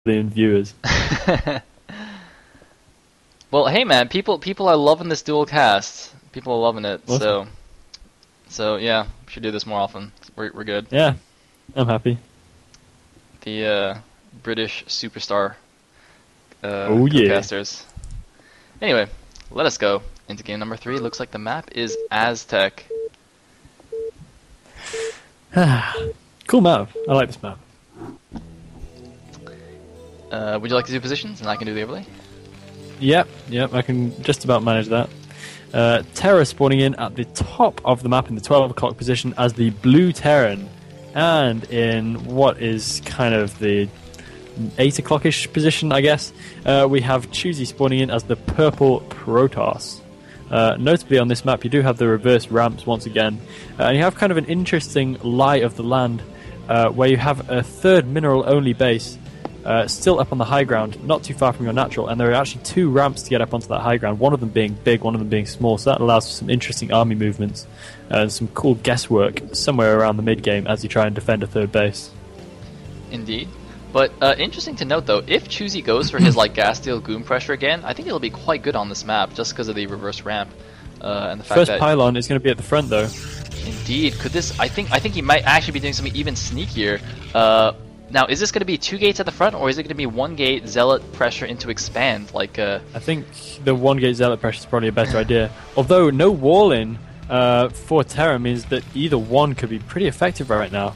million viewers. Well, hey man, people are loving this dual cast. People are loving it. Awesome. So yeah, we should do this more often. We're good. Yeah, I'm happy. The British superstar Oh yeah. co-casters. Anyway, let us go into game number 3. Looks like the map is Aztec. Cool map. I like this map. Would you like to do positions, and I can do the overlay? Yep, I can just about manage that. TerrOr spawning in at the top of the map in the 12 o'clock position as the blue Terran, and in what is kind of the 8 o'clock-ish position, I guess, we have Choosy spawning in as the purple Protoss. Notably on this map you do have the reverse ramps once again, and you have kind of an interesting lie of the land where you have a third mineral-only base still up on the high ground, not too far from your natural, and there are actually 2 ramps to get up onto that high ground, one of them being big, one of them being small, so that allows for some interesting army movements and some cool guesswork somewhere around the mid-game as you try and defend a third base. Indeed. But interesting to note though, if Choosy goes for his like gas steel goon pressure again, I think it'll be quite good on this map just because of the reverse ramp and the fact First that pylon is going to be at the front though. Indeed, could this? I think he might actually be doing something even sneakier. Now, is this going to be 2 gates at the front, or is it going to be 1 gate zealot pressure into expand? Like, I think the 1 gate zealot pressure is probably a better idea. Although no wall in for Terra means that either one could be pretty effective right now.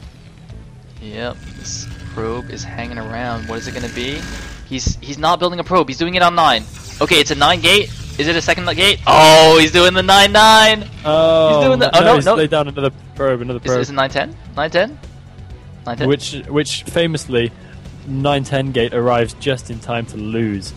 Yep, this probe is hanging around. What is it going to be? He's not building a probe. He's doing it on 9. Okay, it's a 9 gate. Is it a second gate? Oh, he's doing the 9-9. Oh, he's doing the. no, no. laid down another probe. Is it 9-10? 9-10? 9-10? Which famously, 9-10 gate arrives just in time to lose.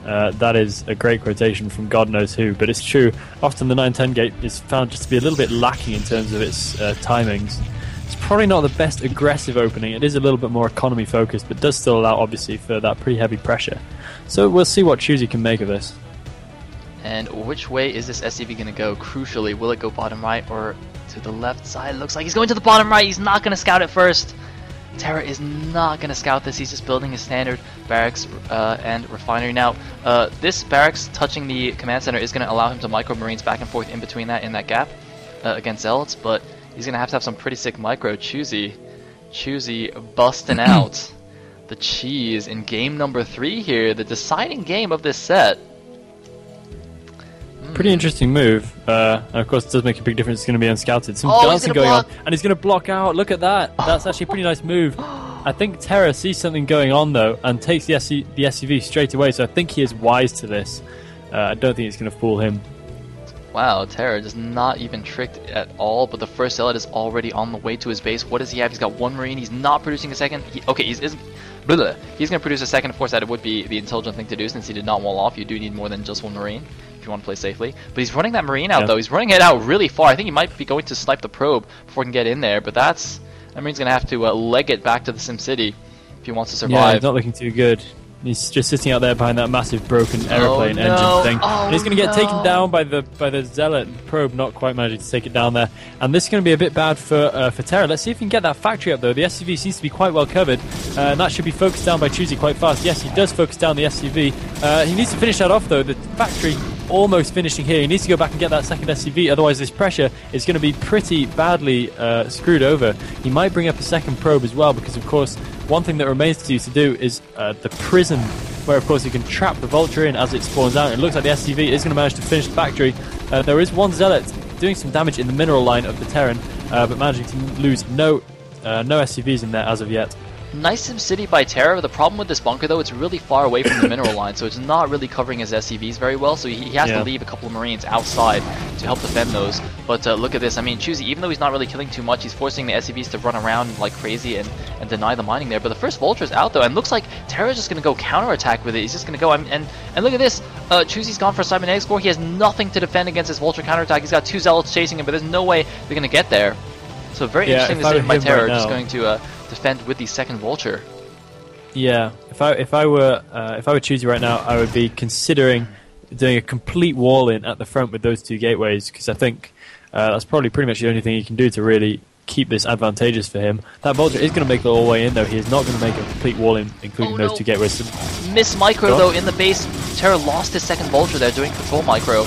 That is a great quotation from God knows who, but it's true. Often the 9-10 gate is found just to be a little bit lacking in terms of its timings. It's probably not the best aggressive opening. It is a little bit more economy focused, but does still allow obviously for that pretty heavy pressure. So we'll see what Choosy can make of this. And which way is this SCV going to go? Crucially, will it go bottom right or to the left side? Looks like he's going to the bottom right. He's not going to scout it first. TerrOr is not going to scout this. He's just building his standard barracks and refinery. Now, this barracks touching the command center is going to allow him to micro marines back and forth in between that, in that gap against zealots, but he's going to have some pretty sick micro. Choosy busting out the cheese in game number 3 here, the deciding game of this set. Pretty interesting move. And of course, it does make a big difference. It's going to be unscouted. Some Oh, dancing going on, and he's going to block out. Look at that. That's actually a pretty nice move. I think TerrOr sees something going on, though, and takes the SCV straight away, so I think he is wise to this. I don't think it's going to fool him. Wow, TerrOr just not even tricked at all, but the first zealot is already on the way to his base. What does he have? He's got 1 marine. He's not producing a second. He's going to produce a second. Of course, that would be the intelligent thing to do since he did not wall off. You do need more than just 1 marine if you want to play safely. But he's running that marine out, though. He's running it out really far. I think he might be going to snipe the probe before he can get in there, but that marine's going to have to leg it back to the Sim City if he wants to survive. Yeah, he's not looking too good. He's just sitting out there behind that massive broken aeroplane engine thing. And he's going to get taken down by the zealot probe, not quite managing to take it down there. And this is going to be a bit bad for TerrOr. Let's see if he can get that factory up, though. The SCV seems to be quite well covered, and that should be focused down by Choosy quite fast. Yes, he does focus down the SCV. He needs to finish that off, though. The factory almost finishing here. He needs to go back and get that second SCV, otherwise this pressure is going to be pretty badly screwed over. He might bring up a second probe as well, because, of course, one thing that remains to you to do is the prison, where of course you can trap the vulture in as it spawns out. It looks like the SCV is going to manage to finish the factory. There is 1 zealot doing some damage in the mineral line of the Terran, but managing to lose no SCVs in there as of yet. Nice Sim City by TerrOr. The problem with this bunker, though, it's really far away from the mineral line, so it's not really covering his SCVs very well, so he has to leave a couple of marines outside to help defend those. But look at this. I mean, Choosy, even though he's not really killing too much, he's forcing the SCVs to run around like crazy and deny the mining there. But the first vulture's out, though, and looks like TerrOr's just going to go counterattack with it. He's just going to go, and look at this. Choosy's gone for a cybernetic score. He has nothing to defend against his vulture counterattack. He's got 2 zealots chasing him, but there's no way they're going to get there. So very interesting decision by TerrOr, just going to defend with the second vulture. Yeah, if I were Choosy right now, I would be considering doing a complete wall in at the front with those 2 gateways, because I think that's probably pretty much the only thing you can do to really keep this advantageous for him. That Vulture is going to make it all the way in, though. He is not going to make a complete wall in, including those two gateways. Miss micro, though, in the base. TerrOr lost his second Vulture there doing control micro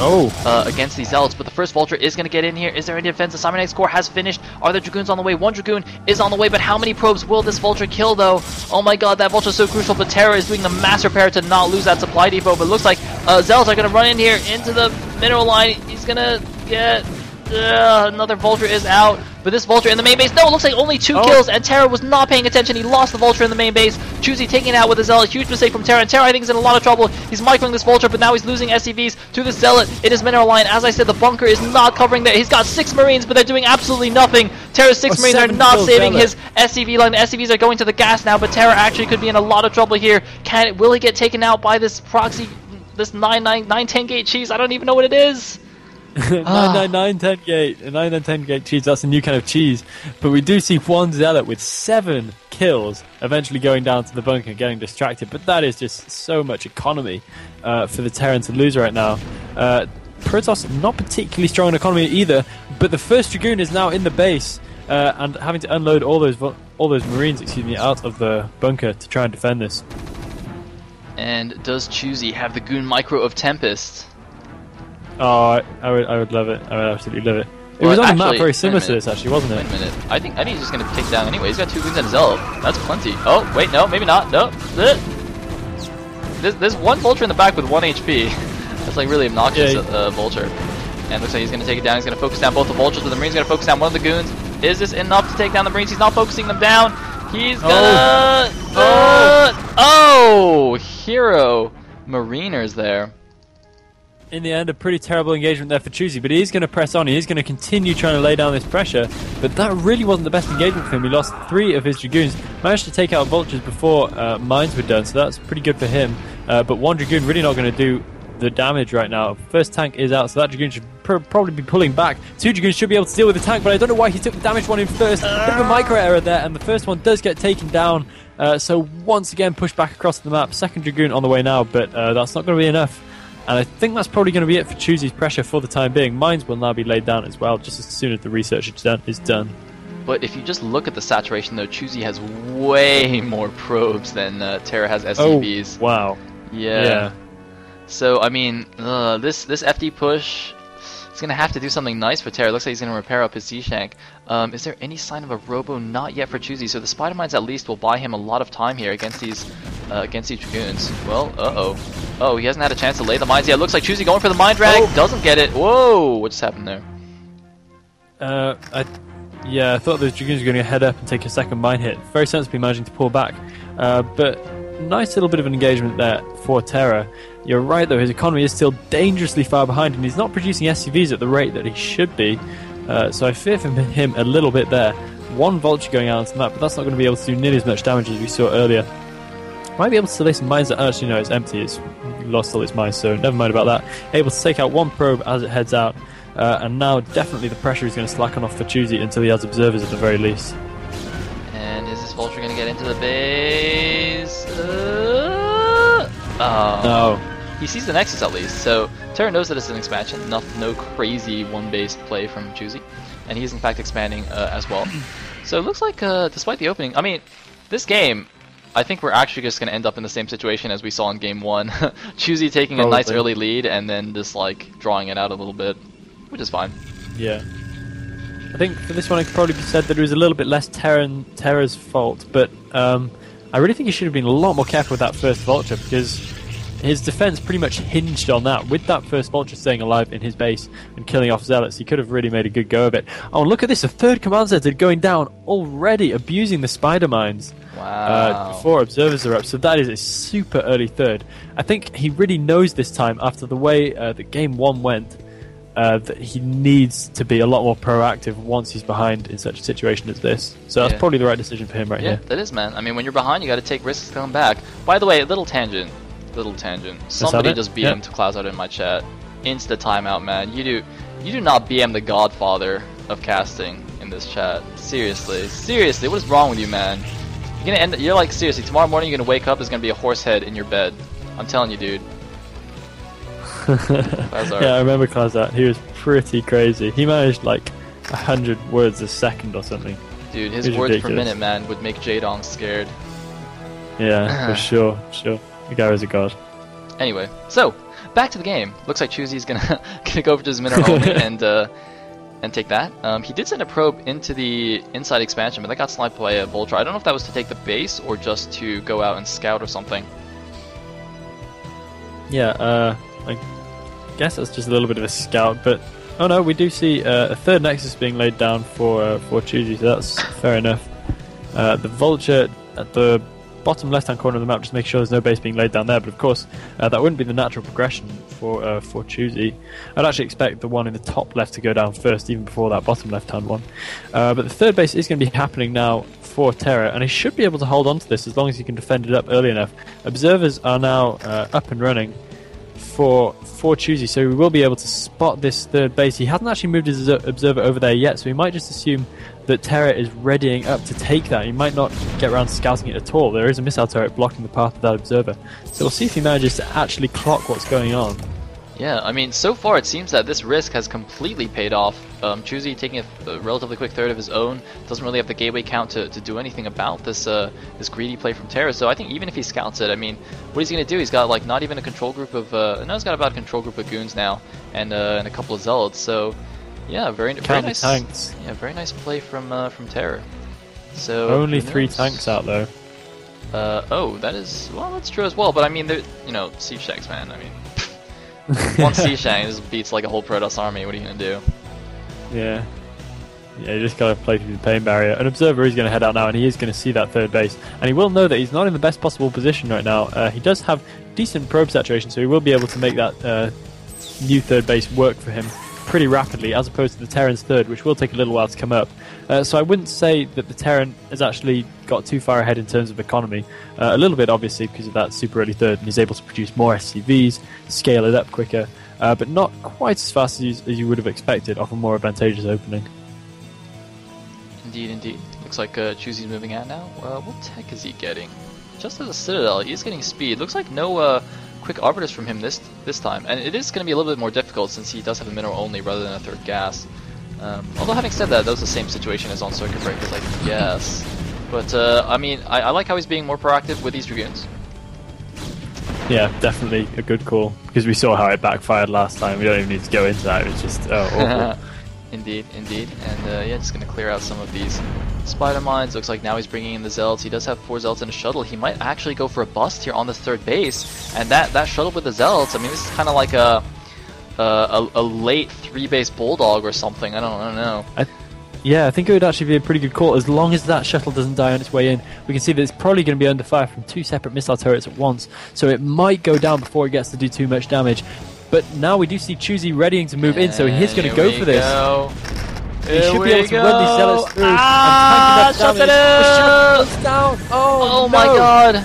against these Zealots, but the first Vulture is going to get in here. Is there any defense? The Cybernetics Core has finished. Are there Dragoons on the way? One Dragoon is on the way, but how many probes will this Vulture kill, though? Oh my god, that Vulture is so crucial, but TerrOr is doing the mass repair to not lose that supply depot, but it looks like Zealots are going to run in here into the mineral line. He's going to get... another Vulture is out, but this Vulture in the main base, no, it looks like only 2 kills, and TerrOr was not paying attention. He lost the Vulture in the main base. Choosy taking it out with a Zealot, huge mistake from TerrOr, and TerrOr I think is in a lot of trouble. He's microing this Vulture, but now he's losing SCVs to the Zealot in his mineral line. As I said, the bunker is not covering that. He's got 6 Marines, but they're doing absolutely nothing. TerrOr's 6 Marines are not saving his SCV line. The SCVs are going to the gas now, but TerrOr actually could be in a lot of trouble here. Will he get taken out by this proxy, this 9-10 gate cheese? I don't even know what it is. 9-9-9-10 gate, a 9-9-10 gate cheese, that's a new kind of cheese. But we do see one Zealot with 7 kills eventually going down to the bunker and getting distracted, but that is just so much economy for the Terran to lose right now. Protoss not particularly strong in economy either, but the first Dragoon is now in the base and having to unload all those Marines, out of the bunker to try and defend this. And does Choosy have the Goon micro of Tempest? Oh, I would love it. I would absolutely love it. It was on a map very similar to this, actually, wasn't it? Wait a minute. I think he's just going to take down anyway. He's got 2 Goons and a Zealot. That's plenty. Oh, wait, no, maybe not. No. There's one Vulture in the back with 1 HP. That's like really obnoxious, Vulture. And looks like he's going to take it down. He's going to focus down both the Vultures, but the Marine's going to focus down one of the Goons. Is this enough to take down the Marines? He's not focusing them down. He's gonna... Hero Mariners there. In the end, a pretty terrible engagement there for Choosy, but he's going to press on. He's going to continue trying to lay down this pressure, but that really wasn't the best engagement for him. He lost 3 of his Dragoons, managed to take out Vultures before mines were done, so that's pretty good for him. But 1 Dragoon really not going to do the damage right now. First tank is out, so that Dragoon should probably be pulling back. 2 Dragoons should be able to deal with the tank, but I don't know why he took the damaged one in first. Bit of a micro error there, and the first one does get taken down. So once again, pushed back across the map. Second Dragoon on the way now, but that's not going to be enough. And I think that's probably going to be it for Choosy's pressure for the time being. Mines will now be laid down as well, just as soon as the research is done. But if you just look at the saturation, though, Choosy has way more probes than TerrOr has SCVs. Oh, wow. Yeah. So, I mean, this FD push is going to have to do something nice for TerrOr. Looks like he's going to repair up his C-Shank. Is there any sign of a Robo? Not yet for Choosy. So the Spider Mines at least will buy him a lot of time here against these Dragoons. Well, oh, he hasn't had a chance to lay the mines yet. Looks like Choosy going for the mine drag. Doesn't get it. Whoa, what just happened there? I thought those Dragoons were going to head up and take a second mine hit. Very sensibly managing to pull back. But nice little bit of an engagement there for TerrOr. You're right, though, his economy is still dangerously far behind, and he's not producing SCVs at the rate that he should be. So I fear for him a little bit there. 1 Vulture going out onto the map, but that's not going to be able to do nearly as much damage as we saw earlier. Might be able to lay some mines that actually no, it's empty. It's lost all its mines, so never mind about that. Able to take out 1 probe as it heads out, and now definitely the pressure is going to slacken off for Choosy until he has observers at the very least. And is this Vulture going to get into the base? No. He sees the Nexus at least, so TerrOr knows that it's an expansion, no crazy 1-base play from Choosy, and he's in fact expanding as well. So it looks like, despite the opening, I mean, this game, I think we're actually just going to end up in the same situation as we saw in Game 1. Choosy taking a nice early lead and then just like drawing it out a little bit, which is fine. Yeah. I think for this one it could probably be said that it was a little bit less TerrOr's fault, but I really think he should have been a lot more careful with that first Vulture, because his defense pretty much hinged on that. With that first Vulture staying alive in his base and killing off Zealots, he could have really made a good go of it. Oh, look at this, a 3rd command center going down already, abusing the Spider Mines. Wow. Before observers are up, so that is a super early 3rd. I think he really knows this time, after the way that Game 1 went, that he needs to be a lot more proactive once he's behind in such a situation as this. So that's probably the right decision for him right here. Yeah, that is, man. I mean, when you're behind, you got to take risks to come back. By the way, little tangent. Somebody just BM'd to Clouds out in my chat. Insta timeout, man. You do not BM the godfather of casting in this chat. Seriously, what is wrong with you, man? You're like, seriously, tomorrow morning you're gonna wake up, there's gonna be a horse head in your bed. I'm telling you, dude. Yeah, I remember Clouds out. He was pretty crazy. He managed like 100 words a second or something. Dude, his words ridiculous. Per minute, man, would make Jaedong scared. Yeah, for sure. The guy is a god. Anyway, so back to the game. Looks like Choosy's gonna go over to his mineral only and take that. He did send a probe into the inside expansion, but that got sniped by a Vulture. I don't know if that was to take the base or just to go out and scout or something. Yeah, I guess that's just a little bit of a scout, but oh no, we do see a third Nexus being laid down for Choosy, so that's fair enough. The Vulture at the bottom left-hand corner of the map, just make sure there's no base being laid down there, but of course that wouldn't be the natural progression for Choosy. I'd actually expect the one in the top left to go down first, even before that bottom left-hand one. But the third base is going to be happening now for TerrOr, and he should be able to hold on to this as long as he can defend it up early enough. Observers are now up and running for Choosy, so we will be able to spot this third base. He hasn't actually moved his observer over there yet, so we might just assume that TerrOr is readying up to take that. He might not get around scouting it at all. There is a missile turret blocking the path of that observer, so we'll see if he manages to actually clock what's going on. Yeah, I mean, so far it seems that this risk has completely paid off. Choosy taking a relatively quick third of his own, doesn't really have the gateway count to do anything about this this greedy play from TerrOr. So I think even if he scouts it, I mean, what he's going to do, he's got like not even a control group of, no, he's got about a control group of goons now, and a couple of zealots. So yeah, very nice. Tanks. Yeah, very nice play from TerrOr. So only 3 tanks out though. Oh, that is, well, that's true as well. But I mean, you know, siege tanks, man. I mean. One siege tank just beats like a whole Protoss army. What are you gonna do? Yeah, you just gotta play through the pain barrier. An observer is gonna head out now, and he is gonna see that third base, and he will know that he's not in the best possible position right now. He does have decent probe saturation, so he will be able to make that new third base work for him pretty rapidly, as opposed to the Terran's third, which will take a little while to come up. So I wouldn't say that the Terran has actually got too far ahead in terms of economy. A little bit, obviously, because of that super early third, and he's able to produce more SCVs, scale it up quicker, but not quite as fast as you would have expected off a more advantageous opening. Indeed. Looks like Choosy's moving out now. What tech is he getting? Just as a Citadel, he is getting speed. Looks like no quick arbiters from him this time, and it is going to be a little bit more difficult since he does have a mineral only rather than a third gas. Although having said that, was the same situation as on Circuit Breakers, I guess. But I mean, I like how he's being more proactive with these Dragoons. Yeah, definitely a good call, because we saw how it backfired last time. We don't even need to go into that. It was just awful. Indeed. And yeah, just going to clear out some of these spider mines. Looks like now he's bringing in the zealots. He does have 4 zealots and a shuttle. He might actually go for a bust here on this third base, and that shuttle with the zealots, I mean, this is kind of like a late 3-base bulldog or something. I don't know. Yeah, I think it would actually be a pretty good call, as long as that shuttle doesn't die on its way in. We can see that it's probably going to be under fire from 2 separate missile turrets at once, so it might go down before it gets to do too much damage. But now we do see Choosy readying to move in, so he's going to go for this. He should be able to run these zealots through and tank enough damage. The shuttle down. Oh my god!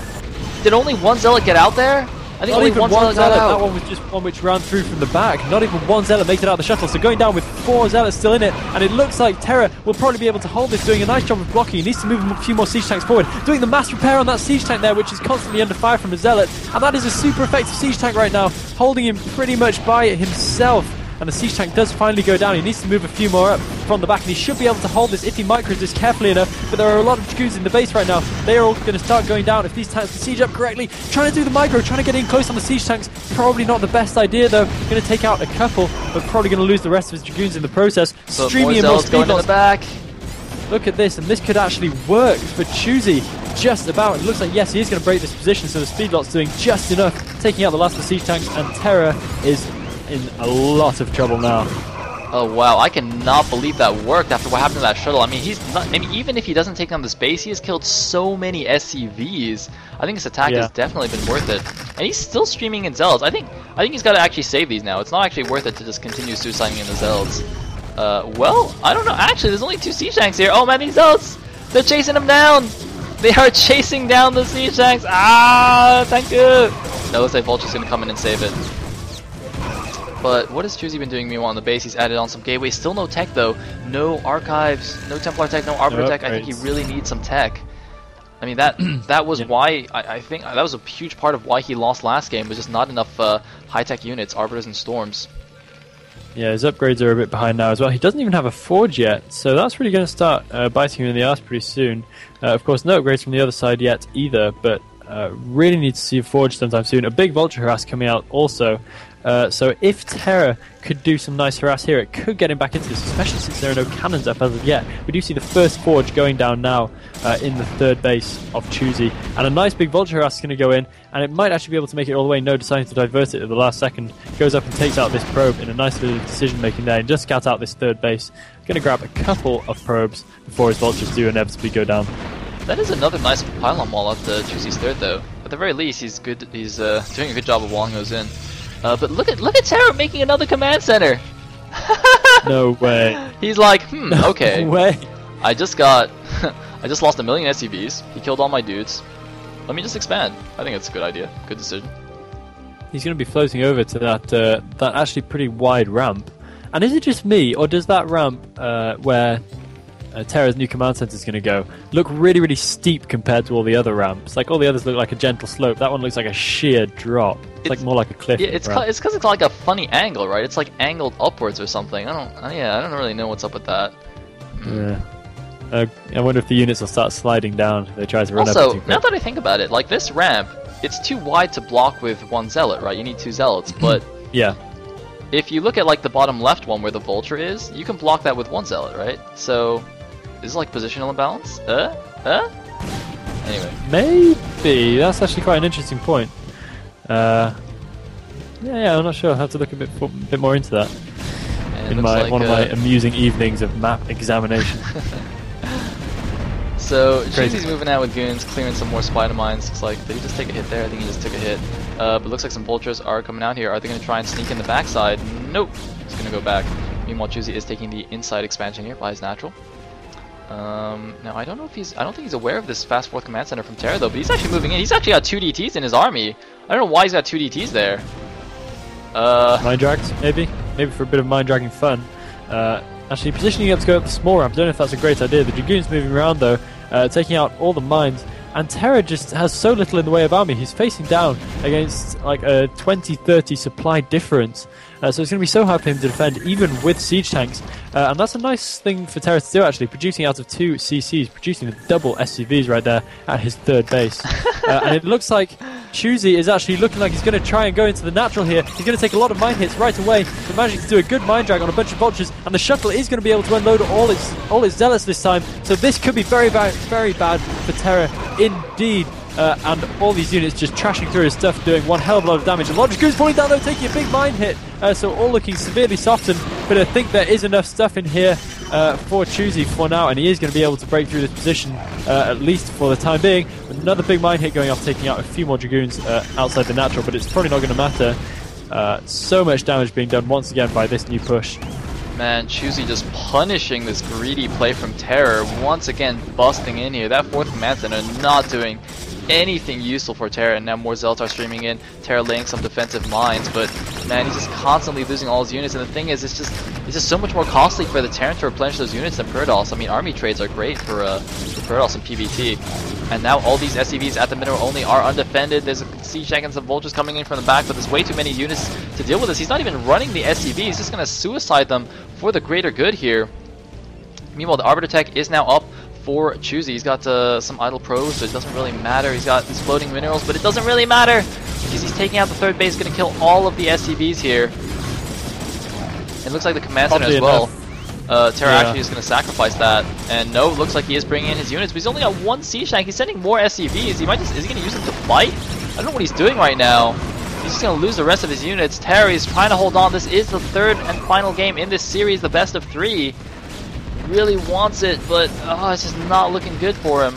Did only one zealot get out there? I think only one zealot got out. That one was just one which ran through from the back. Not even one zealot makes it out of the shuttle, so going down with 4 zealots still in it, and it looks like TerrOr will probably be able to hold this, doing a nice job of blocking. He needs to move a few more siege tanks forward, doing the mass repair on that siege tank there, which is constantly under fire from a zealot, and that is a super effective siege tank right now, holding him pretty much by himself. And the siege tank does finally go down. He needs to move a few more up from the back, and he should be able to hold this if he micros this carefully enough. But there are a lot of Dragoons in the base right now. They are all going to start going down if these tanks can siege up correctly. Trying to do the micro, trying to get in close on the siege tanks. Probably not the best idea though. Going to take out a couple, but probably going to lose the rest of his Dragoons in the process. So streaming in more speed going in the back. Look at this, and this could actually work for Choosy. Just about. It looks like, yes, he is going to break this position, so the speed lot's doing just enough, taking out the last of the siege tanks, and TerrOr is in a lot of trouble now. Oh wow, I cannot believe that worked after what happened to that shuttle. I mean, he's not, maybe even if he doesn't take down the base, he has killed so many SCVs. I think this attack has definitely been worth it. And he's still streaming in Zealots. I think he's got to actually save these now. It's not actually worth it to just continue suiciding in the Zealots. Well, I don't know. Actually, there's only 2 siege tanks here. Oh man, these Zealots! They're chasing him down! They are chasing down the siege tanks! Ah, thank you! No, looks like Vulture's gonna come in and save it. But what has Choosy been doing meanwhile on the base? He's added on some gateways. Still no tech though. No archives, no Templar tech, no Arbiter tech. I think he really needs some tech. I mean, that was why, I think, that was a huge part of why he lost last game, was just not enough high-tech units, Arbiters and Storms. Yeah, his upgrades are a bit behind now as well. He doesn't even have a forge yet, so that's really going to start biting him in the ass pretty soon. Of course, no upgrades from the other side yet either, but really need to see a forge sometime soon. A big vulture harass coming out also. So if TerrOr could do some nice harass here, it could get him back into this, especially since there are no cannons up as of yet. We do see the first forge going down now in the third base of Choosy, and a nice big vulture harass is going to go in, and it might actually be able to make it all the way. No, deciding to divert it at the last second, goes up and takes out this probe in a nice bit of decision making there, and just scout out this third base. Going to grab a couple of probes before his vultures do inevitably go down. That is another nice pylon wall at the Choosy's third, though. At the very least, he's good. He's doing a good job of walling those in. But look at TerrOr making another command center. No way. He's like, okay. No way. I just lost 1 million SCVs. He killed all my dudes. Let me just expand. I think it's a good idea. Good decision. He's going to be floating over to that actually pretty wide ramp. And is it just me, or does that ramp where TerrOr's new command center is going to go look really, really steep compared to all the other ramps? Like all the others look like a gentle slope. That one looks like a sheer drop. It's like more like a cliff. Yeah, it's because it's like a funny angle, right? It's like angled upwards or something. I don't really know what's up with that. Yeah. I wonder if the units will start sliding down if they try to run up. Also, now that I think about it, like this ramp, it's too wide to block with one zealot, right? You need 2 zealots, but yeah. If you look at like the bottom left one where the vulture is, you can block that with 1 zealot, right? So is it like positional imbalance? Anyway. Maybe. That's actually quite an interesting point. Yeah, I'm not sure. I'll have to look a bit more into that. And in one of my amusing evenings of map examination. So Choosy's moving out with goons, clearing some more spider mines. Looks like, did he just take a hit there? I think he just took a hit. But looks like some vultures are coming out here. Are they going to try and sneak in the backside? Nope. He's going to go back. Meanwhile, Choosy is taking the inside expansion here by his natural. Now I don't think he's aware of this fast fourth command center from TerrOr though, but he's actually moving in. He's actually got 2 DTs in his army. I don't know why he's got 2 DTs there. Mind drags, maybe for a bit of mind dragging fun. Actually positioning up to go up the small ramp. I don't know if that's a great idea. The Dragoon's moving around though, taking out all the mines. And TerrOr just has so little in the way of army. He's facing down against like a 20-30 supply difference. So it's going to be so hard for him to defend, even with siege tanks. And that's a nice thing for TerrOr to do, actually, producing out of 2 CCs, producing the double SCVs right there at his third base. And it looks like Choosy is actually looking like he's going to try and go into the natural here. He's going to take a lot of mine hits right away, but managing to do a good mine drag on a bunch of vultures. And the shuttle is going to be able to unload all its zealots this time. So this could be very bad for TerrOr indeed. And all these units just trashing through his stuff, doing one hell of a lot of damage. A lot of goons falling down though, taking a big mine hit. So all looking severely softened, but I think there is enough stuff in here for Choosy for now, and he is going to be able to break through this position, at least for the time being. Another big mine hit going off, taking out a few more Dragoons outside the natural, but it's probably not going to matter. So much damage being done once again by this new push. Man, Choosy just punishing this greedy play from TerrOr, once again busting in here. That 4th command center not doing anything useful for TerrOr, and now more zealots are streaming in. TerrOr laying some defensive mines, but man, he's just constantly losing all his units. And the thing is, it's just so much more costly for the Terran to replenish those units than Protoss. I mean, army trades are great for Protoss and PvT. And now all these SCVs at the middle only are undefended. There's a siege tank and some vultures coming in from the back, but there's way too many units to deal with this. He's not even running the SCV. He's just going to suicide them for the greater good here. Meanwhile, the Arbiter Tech is now up for Choosy. He's got some idle probes, so it doesn't really matter. He's got these floating minerals, but it doesn't really matter because he's taking out the third base, going to kill all of the SCVs here. It looks like the command center as well. TerrOr actually is going to sacrifice that, and no, looks like he is bringing in his units, but he's only got 1 siege tank. He's sending more SCVs. Is he going to use them to fight? I don't know what he's doing right now. He's just going to lose the rest of his units. TerrOr is trying to hold on. This is the 3rd and final game in this series, the best of 3. Really wants it, but it's just not looking good for him.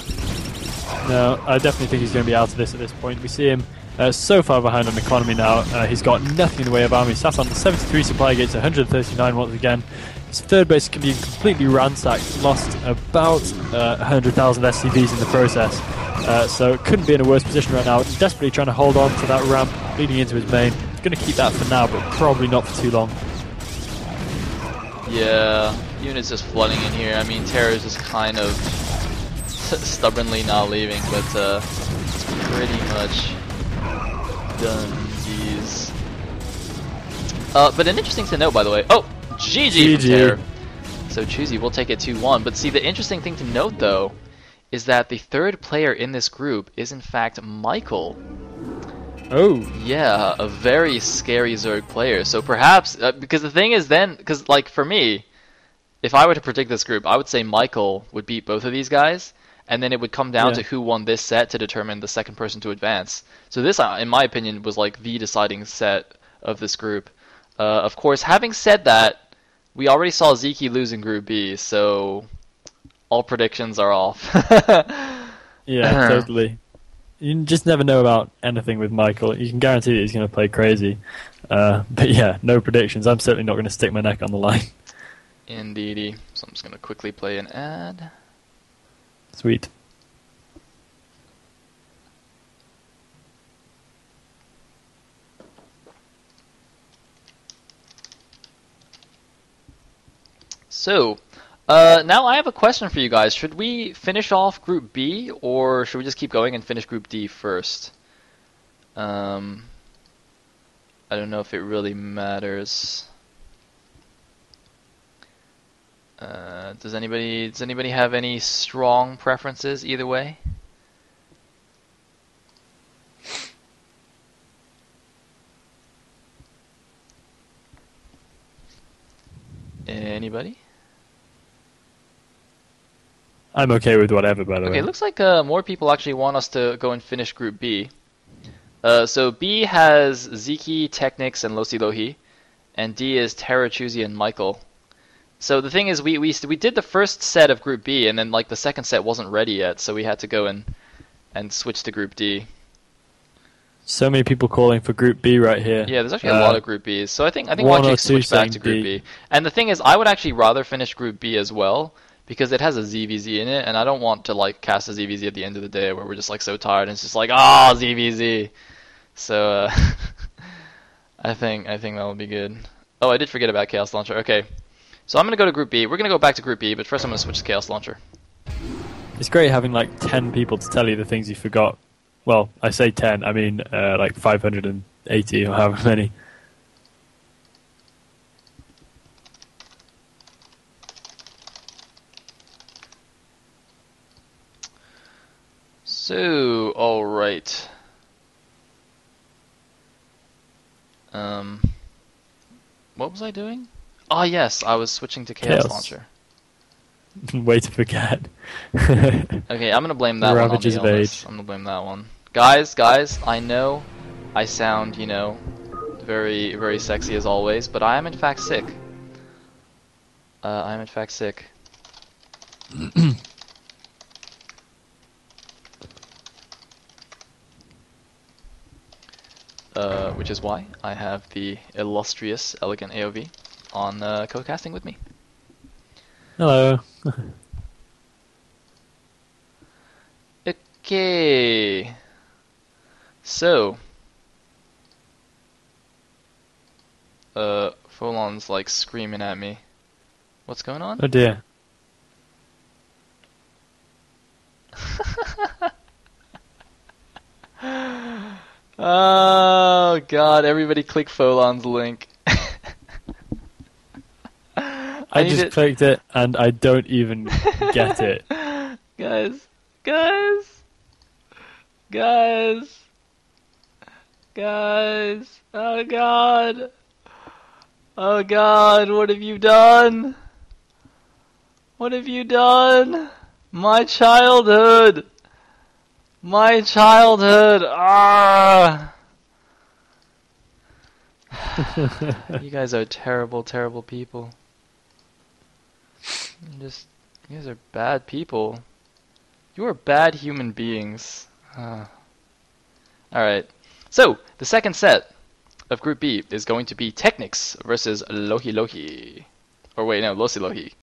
No, I definitely think he's going to be out of this at this point. We see him so far behind on economy now. He's got nothing in the way of army. Sat on the 73 supply gates, 139 once again. His third base can be completely ransacked. Lost about 100,000 SCVs in the process. So it couldn't be in a worse position right now. Desperately trying to hold on to that ramp leading into his main. He's going to keep that for now, but probably not for too long. Yeah, units just flooding in here. I mean, TerrOr is just kind of stubbornly not leaving, but it's pretty much done. But an interesting to note, by the way. Oh, GG from TerrOr. So Choosy will take it 2-1. But see, the interesting thing to note, though, is that the third player in this group is, in fact, Michael. Oh. Yeah, a very scary Zerg player. So perhaps, because the thing is then, because, like, for me, if I were to predict this group, I would say Michael would beat both of these guys, and then it would come down to who won this set to determine the second person to advance. So this, in my opinion, was like the deciding set of this group. Of course, having said that, we already saw Zeke lose in Group B, so all predictions are off. Yeah, totally. You just never know about anything with Michael. You can guarantee that he's going to play crazy. But yeah, no predictions. I'm certainly not going to stick my neck on the line. Indeedy. So I'm just going to quickly play an ad. Sweet. So, now I have a question for you guys. Should we finish off Group B, or should we just keep going and finish Group D first? I don't know if it really matters. Does anybody have any strong preferences either way? Anybody? I'm okay with whatever, by the way. Okay, looks like more people actually want us to go and finish Group B. So B has Zeke, Technics, and Losi Lohi, and D is TerrOr, Choosy, and Michael. So the thing is, we did the first set of Group B, and then like the second set wasn't ready yet, so we had to go and switch to Group D. So many people calling for Group B right here. Yeah, there's actually a lot of Group Bs. So I think we'll actually switch back to Group B. And the thing is, I would actually rather finish Group B as well, because it has a ZVZ in it, and I don't want to like cast a ZVZ at the end of the day where we're just like so tired and it's just like, ah, ZVZ. So I think that will be good. Oh, I did forget about Chaos Launcher. Okay, so I'm gonna go to Group B. We're gonna go back to Group B, but first I'm gonna switch to Chaos Launcher. It's great having like 10 people to tell you the things you forgot. Well, I say 10, I mean like 580 or however many. So, alright. What was I doing? Oh yes, I was switching to Chaos Launcher. Way to forget. Okay, I'm gonna blame that one on the illness. I'm gonna blame that one. Guys, I know I sound, you know, very, very sexy as always, but I am in fact sick. I am in fact sick. Which is why I have the illustrious, elegant AOV on co-casting with me. Hello. Okay. So, Folon's like screaming at me. What's going on? Oh dear. Oh god, everybody click Folon's link. I just clicked it and I don't even get it. Guys. Oh god. Oh god, what have you done? What have you done? My childhood. My childhood. Ah. You guys are terrible, terrible people. You guys are bad people. You are bad human beings. Alright. So, the second set of Group B is going to be Technics versus Lohi Lohi. Or wait, no, Losi Lohi.